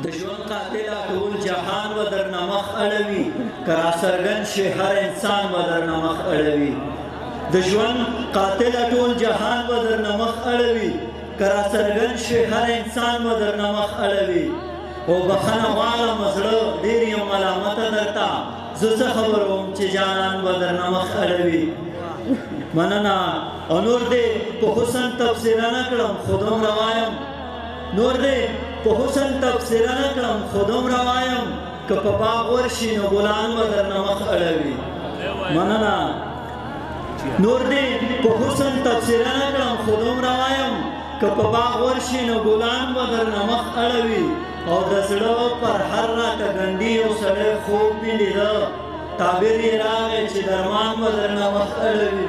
د ژوند قاتله ټول جهان و در نمخ اړوي که راڅرګند شي هر انسان و در نمخ اړوي د ژوند قاتله ټول جهان و در نمخ اړوي که راڅرګند شي هر انسان و در نمخ اړوي او بخښنه غواړم زړه ډېر یم ملامته درته زه څه خبر وم چې جانان و در نمخ اړوي مننه او نور دې په حسن تبصره نه کړم خو دومره وایم نور دې په حسن تبصره نه کړم خو دومره وایم که په باغ ورشي نو ګلان به درنه مخ اړوي مننه نور دې په حسن تبصره نه کړم خو دومره وایم که په باغ ورشي نو ګلان به درنه مخ اړوي او د زړه پر هر راته ګنډي یو سړی خوب مې لیده تعبیر یې راغی چې درمان به درنه مخ اړوي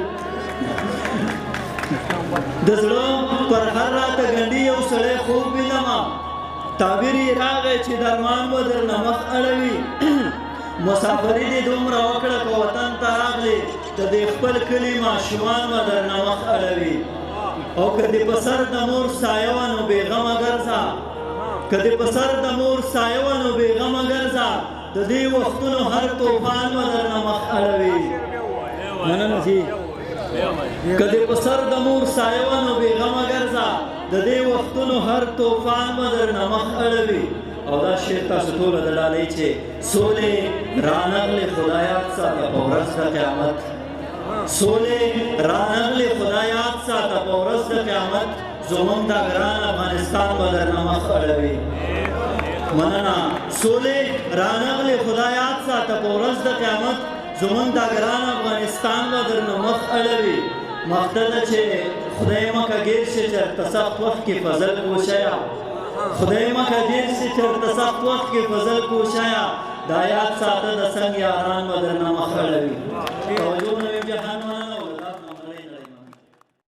د زړه پر هر راته ګنډي یو سړی خوب وینمه تعبیر یې راغی چې درمان به درنه مخ اړوي مسافري دې دومره وکړه که وطن ته راغلې د دې خپل کلي ماشومان به درنه مخ اړوي او که دې په سر د مور سایه وه نو بېغمه ګرځه که دې په سر د مور سایه وه نو بېغمه ګرځه د دې وختونو هر طوفان به درنه مخ اړوي مننه جي که دې په سر د مور سایه وه نو بېغمه ګرځه د دې وختونو هر طوفان به درنه مخ اړوي او دا شعر تاسو ټوله د ډالۍ چې سولې رانغلې خدایات ساته په ورځ د قیامت سولې رانغلې خدایات ساته په ورځ د قیامت زموږ دا ګران افغانستان به درنه مخ اړوي مننه سولې رانغلې خدایات ساته په ورځ د قیامت زموږ دا ګران افغانستان به درنه مخ اړوي مخته ده چې خدای مکه ګیر شي چېرته سخت وخت کې فضل کوشیه خدای مکه ګیر شي چېرته سخت وخت کې فضل کوشیه دا یاد ساته د څنګ یاران به درنه مخ اړوي